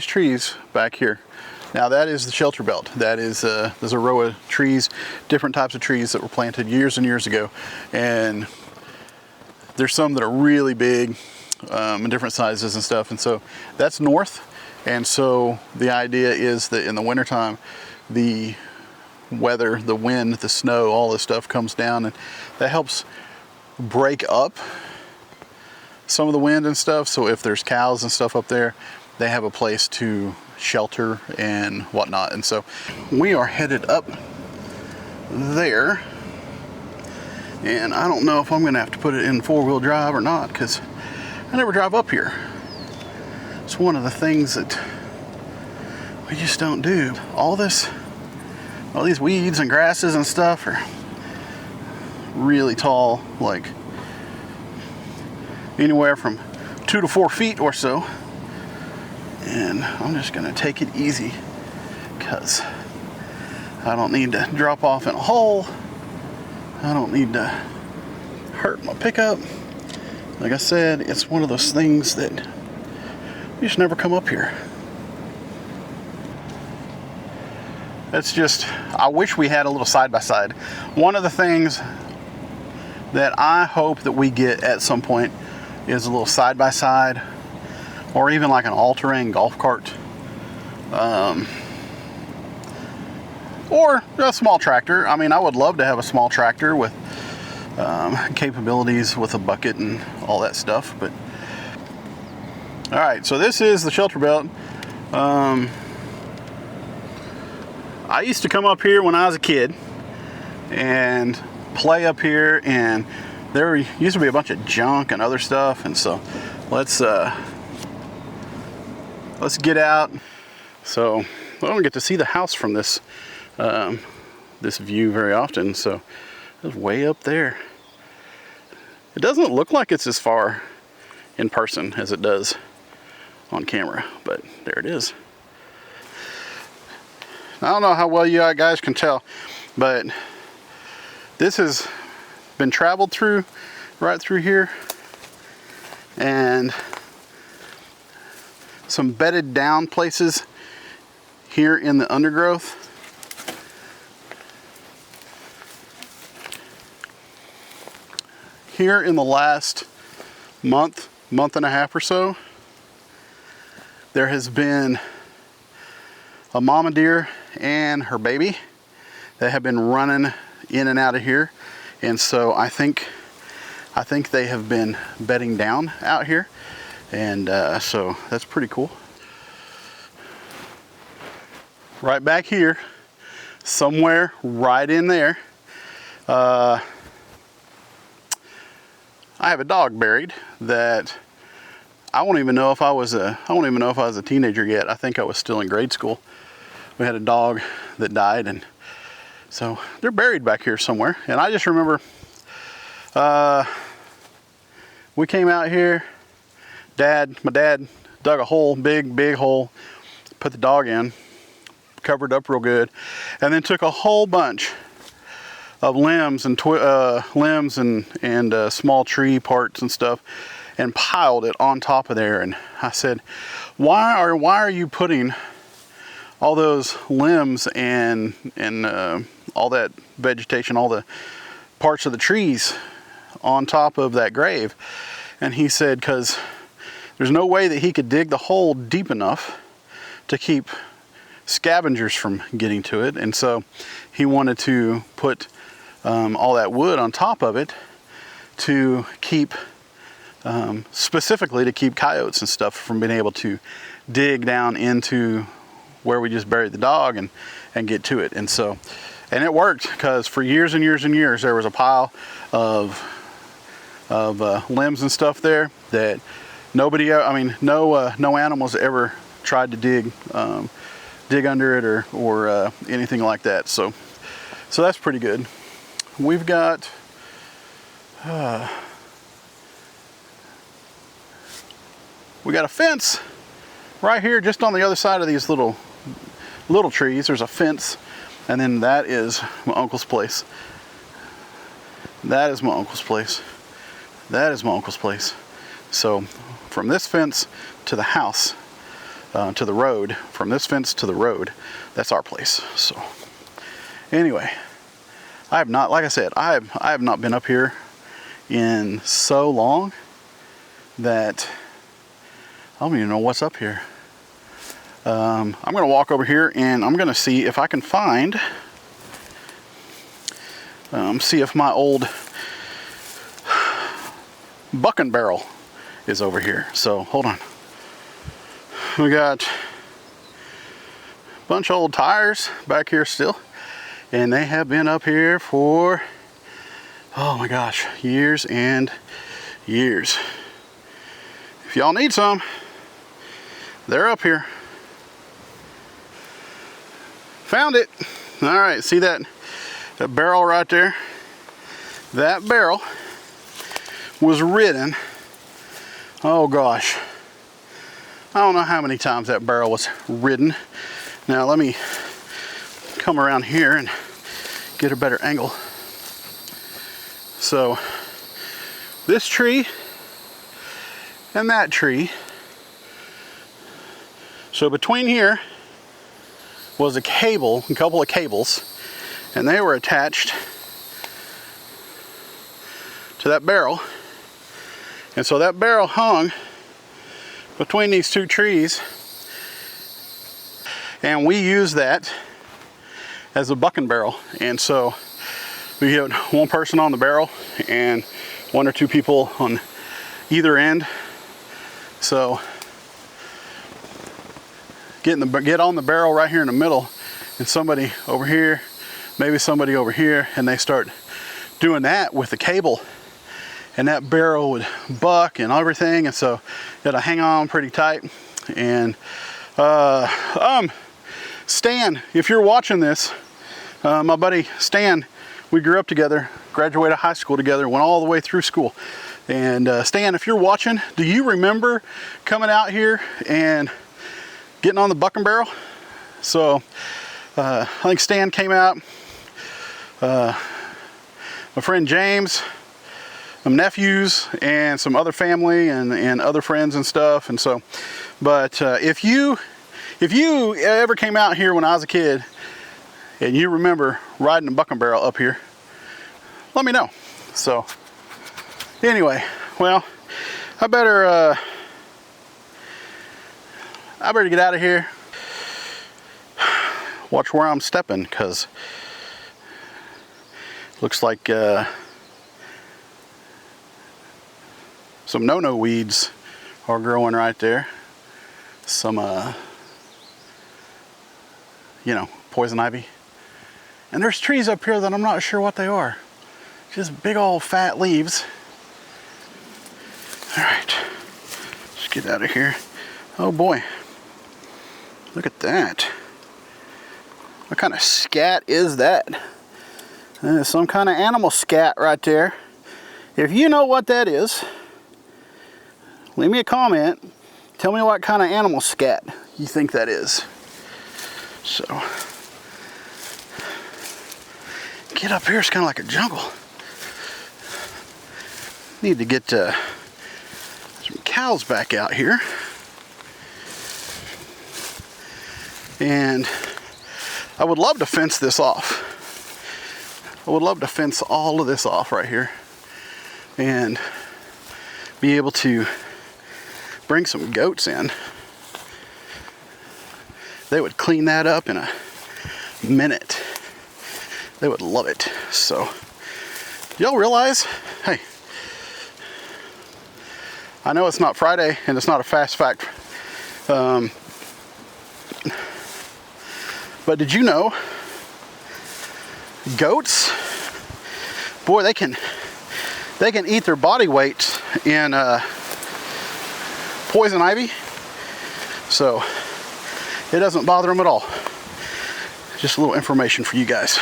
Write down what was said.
trees back here. Now that is the shelter belt. That is there's a row of trees, different types of trees that were planted years and years ago. And there's some that are really big in different sizes and stuff. And so that's north. And so the idea is that in the wintertime, the weather, the wind, the snow, all this stuff comes down, and that helps break up some of the wind and stuff. So if there's cows and stuff up there, they have a place to shelter and whatnot. And so we are headed up there, and I don't know if I'm gonna have to put it in 4-wheel drive or not, because I never drive up here. It's one of the things that we just don't do. All these weeds and grasses and stuff are really tall, like anywhere from 2 to 4 feet or so. And I'm just gonna take it easy because I don't need to drop off in a hole. I don't need to hurt my pickup. Like I said, it's one of those things that you just never come up here. It's just, I wish we had a little side-by-side. One of the things that I hope that we get at some point is a little side-by-side, or even like an all-terrain golf cart, or a small tractor. I mean, I would love to have a small tractor with capabilities with a bucket and all that stuff. But all right, so this is the shelter belt. I used to come up here when I was a kid and play up here, and there used to be a bunch of junk and other stuff. And so let's get out. So I don't get to see the house from this this view very often. So it's way up there. It doesn't look like it's as far in person as it does on camera, but there it is. I don't know how well you guys can tell, but this has been traveled through, right through here, and some bedded down places here in the undergrowth. Here in the last month and a half or so, there has been a mama deer and her baby that have been running in and out of here. And so I think they have been bedding down out here. And so that's pretty cool. Right back here, somewhere right in there, I have a dog buried that I don't even know if I was a teenager yet. I think I was still in grade school. We had a dog that died, and so they're buried back here somewhere. And I just remember we came out here. My dad dug a hole, big hole, put the dog in, covered up real good, and then took a whole bunch of limbs and small tree parts and stuff, and piled it on top of there. And I said, why are you putting all those limbs and all that vegetation, all the parts of the trees on top of that grave? And he said, because there's no way that he could dig the hole deep enough to keep scavengers from getting to it. And so he wanted to put all that wood on top of it to keep, specifically to keep coyotes and stuff from being able to dig down into where we just buried the dog and get to it. And so, and it worked, because for years and years and years there was a pile of limbs and stuff there that nobody, no animals ever tried to dig under it or anything like that. So that's pretty good. We've got we got a fence right here just on the other side of these little trees. There's a fence, and then that is my uncle's place. That is my uncle's place. That is my uncle's place. So from this fence to the house, to the road. From this fence to the road, that's our place. So anyway, I have not, like I said, I have not been up here in so long that I don't even know what's up here. I'm gonna walk over here and I'm gonna see if I can find, see if my old bucking barrel is over here. So hold on. We got a bunch of old tires back here still, and they have been up here for, oh my gosh, years and years. If y'all need some, they're up here. Found it. All right, see that barrel right there? That barrel was ridden, oh gosh, I don't know how many times that barrel was ridden. Now let me come around here and get a better angle. So this tree and that tree, so between here was a cable, a couple of cables, and they were attached to that barrel. And so that barrel hung between these two trees, and we use that as a bucking barrel. And so we had one person on the barrel and one or two people on either end. So get on the barrel right here in the middle, and somebody over here, maybe somebody over here, and they start doing that with the cable, and that barrel would buck and everything. And so you gotta hang on pretty tight. And Stan, if you're watching this, my buddy Stan, we grew up together, graduated high school together, went all the way through school. And Stan, if you're watching, do you remember coming out here and getting on the bucking barrel? So I think Stan came out, my friend James, some nephews, and some other family and other friends and stuff. And so, but if you ever came out here when I was a kid and you remember riding a bucking barrel up here, let me know. So anyway, well, I better get out of here. Watch where I'm stepping, because looks like some no-no weeds are growing right there. Some you know, poison ivy. And there's trees up here that I'm not sure what they are. Just big old fat leaves. All right, let's get out of here. Oh boy, look at that. What kind of scat is that? Some kind of animal scat right there. If you know what that is, leave me a comment. Tell me what kind of animal scat you think that is. So, get up here, it's kind of like a jungle. Need to get some cows back out here. And I would love to fence this off. I would love to fence all of this off right here and be able to bring some goats in. They would clean that up in a minute. They would love it. So, y'all realize, hey, I know it's not Friday and it's not a fast fact, but did you know goats, boy, they can eat their body weight in poison ivy, so it doesn't bother them at all. Just a little information for you guys.